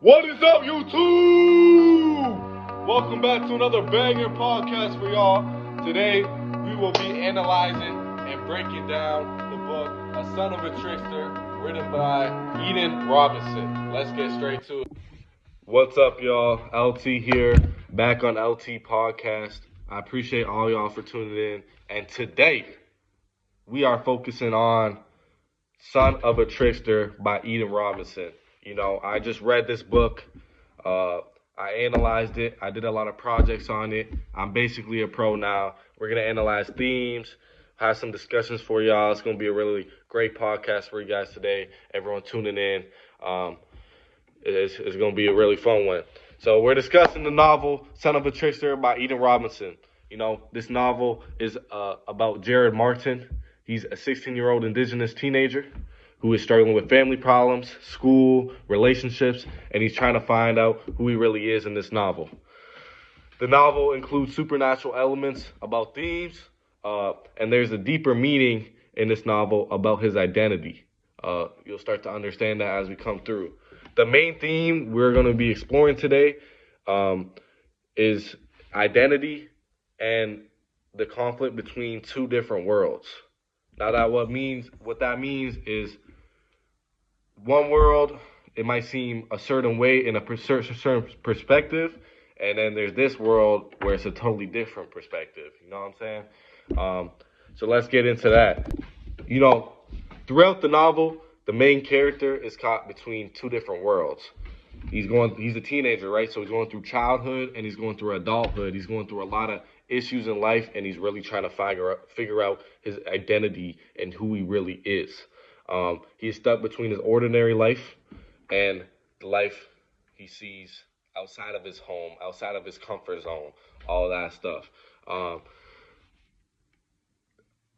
What is up, YouTube? Welcome back to another banger podcast for y'all. Today, we will be analyzing and breaking down the book, A Son of a Trickster, written by Eden Robinson. Let's get straight to it. What's up, y'all? LT here, back on LT Podcast. I appreciate all y'all for tuning in. And today, we are focusing on Son of a Trickster by Eden Robinson. You know, I just read this book. I analyzed it. I did a lot of projects on it. I'm basically a pro now. We're going to analyze themes, have some discussions for y'all. It's going to be a really great podcast for you guys today. Everyone tuning in. It's going to be a really fun one. So we're discussing the novel Son of a Trickster by Eden Robinson. You know, this novel is about Jared Martin. He's a 16-year-old indigenous teenager who is struggling with family problems, school, relationships, and he's trying to find out who he really is in this novel. The novel includes supernatural elements about themes, and there's a deeper meaning in this novel about his identity. You'll start to understand that as we come through. The main theme we're going to be exploring today is identity and the conflict between two different worlds. Now, what that means is one world, it might seem a certain way in a certain perspective, and then there's this world where it's a totally different perspective. You know what I'm saying? So let's get into that. You know, throughout the novel, the main character is caught between two different worlds. He's a teenager, right? So he's going through childhood and he's going through adulthood. He's going through a lot of issues in life, and he's really trying to figure out his identity and who he really is. He's stuck between his ordinary life and the life he sees outside of his home, outside of his comfort zone, all that stuff.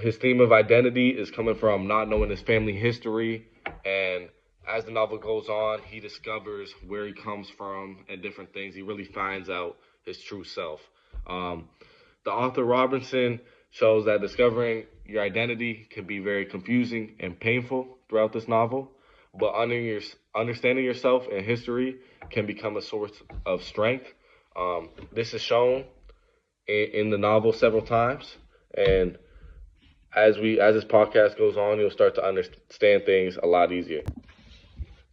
His theme of identity is coming from not knowing his family history, and as the novel goes on, he discovers where he comes from and different things. He really finds out his true self. The author Robinson shows that discovering your identity can be very confusing and painful throughout this novel, but understanding yourself and history can become a source of strength. This is shown in the novel several times, and as this podcast goes on, you'll start to understand things a lot easier.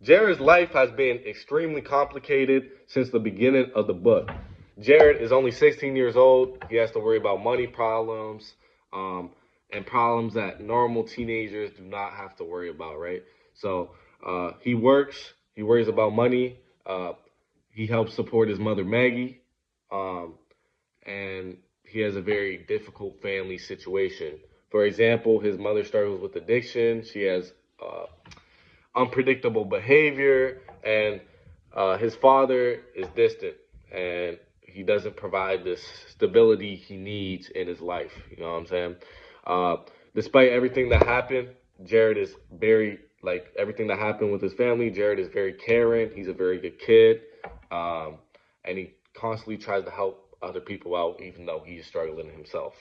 Jared's life has been extremely complicated since the beginning of the book. Jared is only 16 years old. He has to worry about money problems, and problems that normal teenagers do not have to worry about, right? So he works, he worries about money, he helps support his mother, Maggie, and he has a very difficult family situation. For example, his mother struggles with addiction. She has unpredictable behavior, and his father is distant, and he doesn't provide this stability he needs in his life. You know what I'm saying? Despite everything that happened, Jared is everything that happened with his family, Jared is very caring. He's a very good kid, and he constantly tries to help other people out, even though he's struggling himself.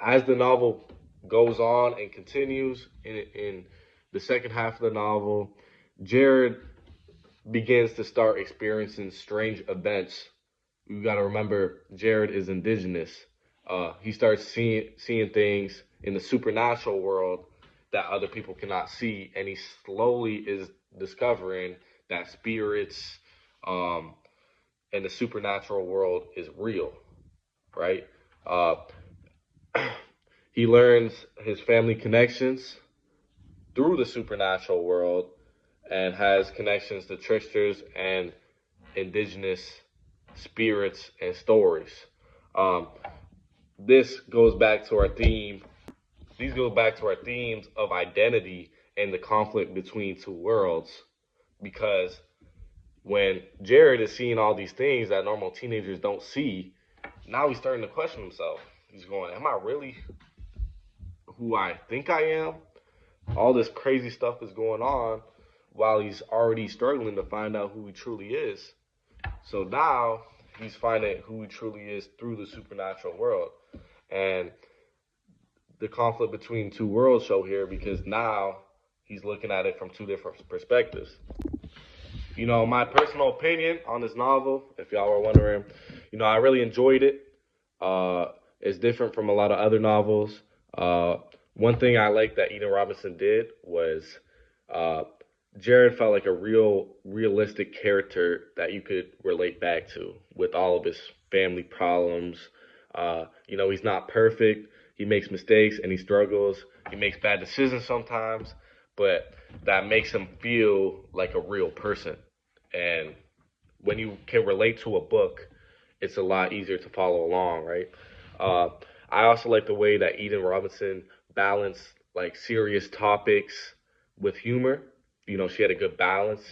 As the novel goes on and continues in the second half of the novel, Jared begins to start experiencing strange events. You got to remember, Jared is indigenous. He starts seeing things in the supernatural world that other people cannot see, and he slowly is discovering that spirits and the supernatural world is real, right? He learns his family connections through the supernatural world and has connections to tricksters and indigenous spirits and stories. This goes back to our theme. These go back to our themes of identity and the conflict between two worlds. Because when Jared is seeing all these things that normal teenagers don't see, now he's starting to question himself. He's going, am I really who I think I am? All this crazy stuff is going on while he's already struggling to find out who he truly is. So now he's finding who he truly is through the supernatural world. And the conflict between two worlds show here because now he's looking at it from two different perspectives. My personal opinion on this novel, if y'all were wondering, I really enjoyed it. It's different from a lot of other novels. Uh, One thing I like that Eden Robinson did was uh, Jared felt like a realistic character that you could relate back to with all of his family problems. He's not perfect. He makes mistakes and he struggles. He makes bad decisions sometimes, but that makes him feel like a real person. And when you can relate to a book, it's a lot easier to follow along, right? Uh, I also like the way that Eden Robinson balanced like serious topics with humor. She had a good balance.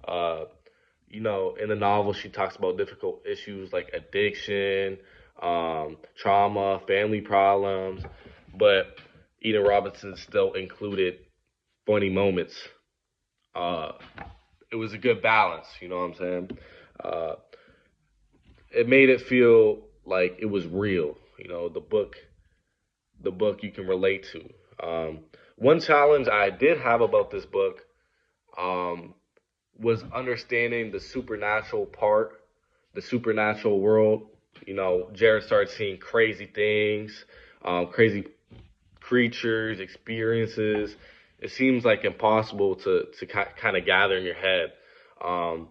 Uh, in the novel, she talks about difficult issues like addiction, trauma, family problems, but Eden Robinson still included funny moments. Uh, it was a good balance, you know what I'm saying? Uh, it made it feel like it was real. The book you can relate to. One challenge I did have about this book um, was understanding the supernatural part, the supernatural world. Jared started seeing crazy things, crazy creatures, experiences. It seems like impossible to kind of gather in your head. Um,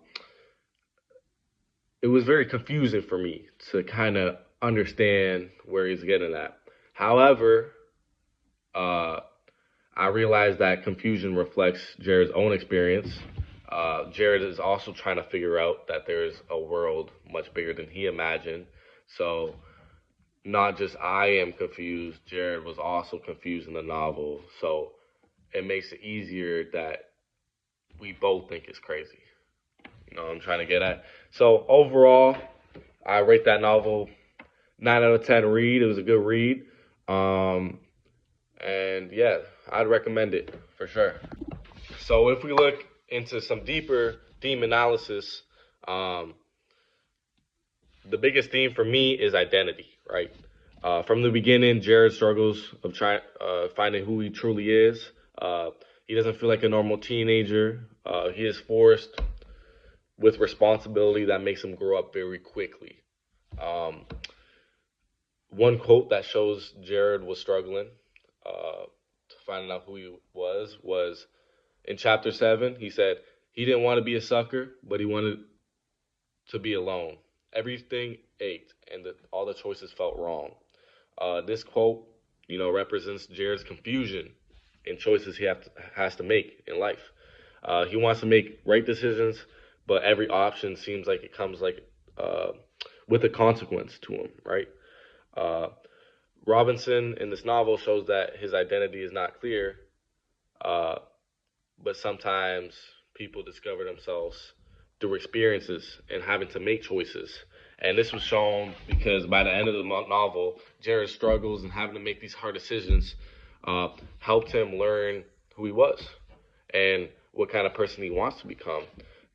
it was very confusing for me to kind of understand where he's getting at. However, uh, I realized that confusion reflects Jared's own experience. Jared is also trying to figure out that there's a world much bigger than he imagined. So, not just I am confused, Jared was also confused in the novel. So, it makes it easier that we both think it's crazy. You know what I'm trying to get at? So, overall, I rate that novel 9 out of 10 read. It was a good read. Um, and yeah, I'd recommend it for sure. So if we look into some deeper theme analysis, um, the biggest theme for me is identity, right? From the beginning, Jared struggles of trying finding who he truly is. He doesn't feel like a normal teenager. He is forced with responsibility that makes him grow up very quickly. Um, One quote that shows Jared was struggling to finding out who he was in chapter 7. He said he didn't want to be a sucker, but he wanted to be alone. Everything ached, and all the choices felt wrong. This quote, represents Jared's confusion in choices has to make in life. He wants to make right decisions, but every option seems like it comes like uh, with a consequence to him, right? Uh, Robinson in this novel shows that his identity is not clear, uh, but sometimes people discover themselves through experiences and having to make choices. And this was shown because by the end of the novel, Jared's struggles and having to make these hard decisions uh, helped him learn who he was and what kind of person he wants to become.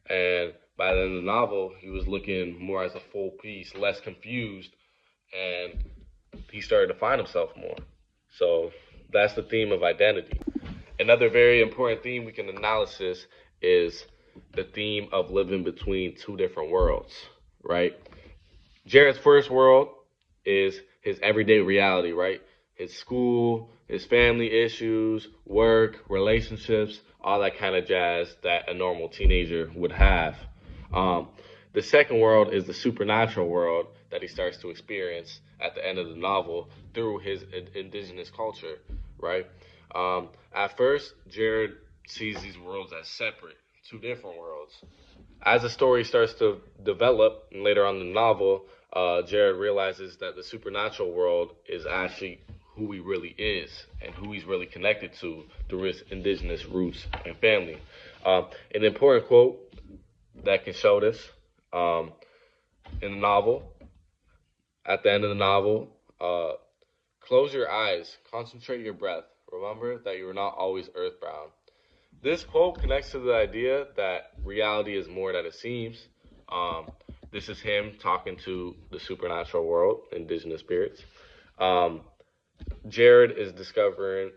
And by the end of the novel, he was looking more as a full piece, less confused, and he started to find himself more. So that's the theme of identity. Another very important theme we can analysis is the theme of living between two different worlds, right? Jared's first world is his everyday reality, right? His school, his family issues, work, relationships, all that kind of jazz that a normal teenager would have. Um, the second world is the supernatural world that he starts to experience at the end of the novel through his indigenous culture, right? At first, Jared sees these worlds as separate, two different worlds. As the story starts to develop and later on in the novel, Jared realizes that the supernatural world is actually who he really is and who he's really connected to through his indigenous roots and family. An important quote that can show this um, in the novel, at the end of the novel, uh, close your eyes, concentrate your breath. Remember that you are not always earthbound. This quote connects to the idea that reality is more than it seems. Um, this is him talking to the supernatural world, indigenous spirits. Um, Jared is discovering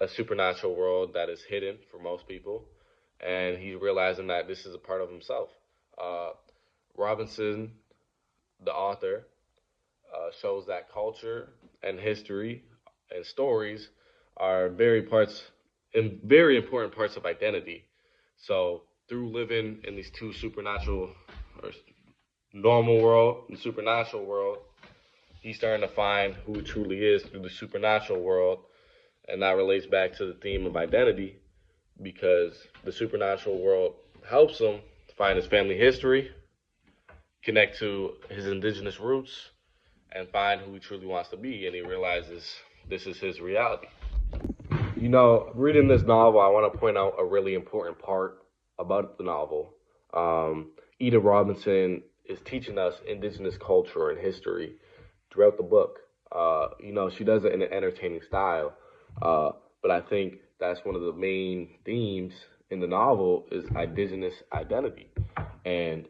a supernatural world that is hidden for most people. and he's realizing that this is a part of himself. Uh, Robinson, the author, shows that culture and history and stories are very important parts of identity. So through living in these two supernatural or normal world and supernatural world, he's starting to find who he truly is through the supernatural world, and that relates back to the theme of identity because the supernatural world helps him find his family history, connect to his indigenous roots, and find who he truly wants to be, and he realizes this is his reality. Reading this novel, I want to point out a really important part about the novel. Eda Robinson is teaching us indigenous culture and history throughout the book. She does it in an entertaining style, but I think that's one of the main themes in the novel is indigenous identity. And,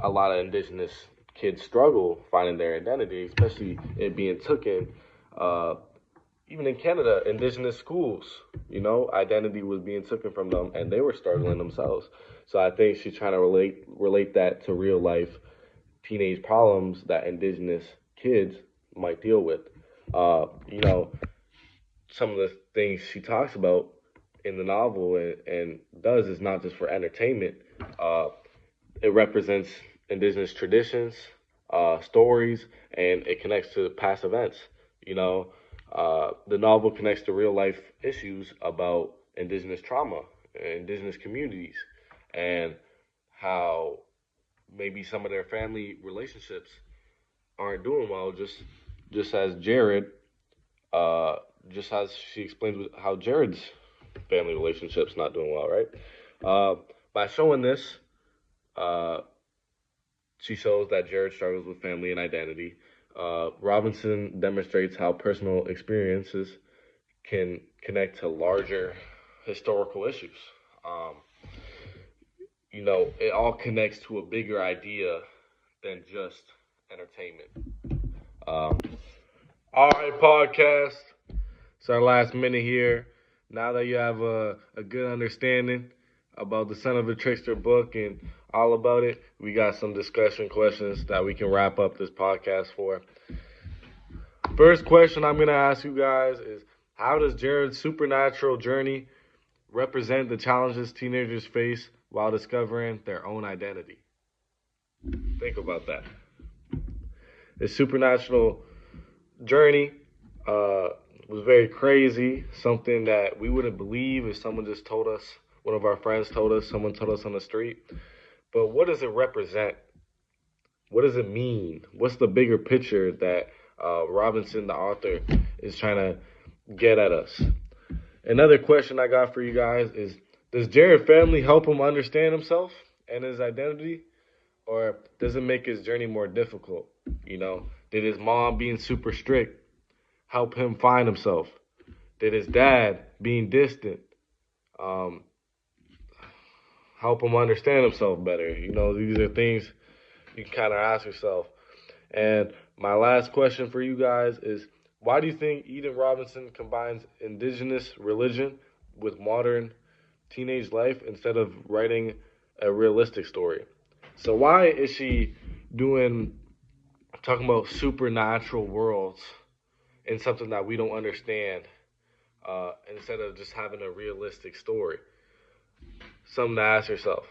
a lot of indigenous kids struggle finding their identity, especially it being taken. Even in Canada, indigenous schools, identity was being taken from them, and they were struggling themselves. So I think she's trying to relate that to real life teenage problems that indigenous kids might deal with. Some of the things she talks about in the novel and does is not just for entertainment. It represents indigenous traditions, stories, and it connects to past events. The novel connects to real life issues about indigenous trauma, indigenous communities, and how maybe some of their family relationships aren't doing well. Just as Jared, uh, just as she explains how Jared's family relationships not doing well, right? By showing this, uh, she shows that Jared struggles with family and identity. Robinson demonstrates how personal experiences can connect to larger historical issues. Um, it all connects to a bigger idea than just entertainment. Um, all right, podcast. It's our last minute here. Now that you have a good understanding about the Son of a Trickster book and all about it, we got some discussion questions that we can wrap up this podcast for. First question I'm going to ask you guys is, how does Jared's supernatural journey represent the challenges teenagers face while discovering their own identity? Think about that. His supernatural journey was very crazy, something that we wouldn't believe if someone just told us, one of our friends told us, someone told us on the street. But what does it represent? What does it mean? What's the bigger picture that Robinson, the author, is trying to get at us? Another question I got for you guys is, does Jared's family help him understand himself and his identity? Or does it make his journey more difficult? Did his mom being super strict help him find himself? Did his dad being distant help him understand himself better? These are things you can kind of ask yourself. And my last question for you guys is, why do you think Eda Robinson combines indigenous religion with modern teenage life instead of writing a realistic story? So why is she talking about supernatural worlds in something that we don't understand instead of just having a realistic story? Something to ask yourself.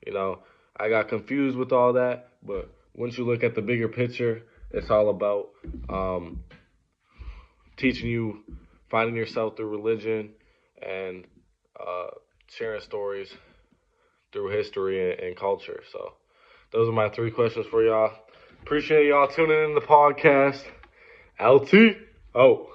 I got confused with all that, but once you look at the bigger picture, it's all about teaching you, finding yourself through religion, and sharing stories through history and culture. So those are my 3 questions for y'all. Appreciate y'all tuning in the podcast. LT. Oh.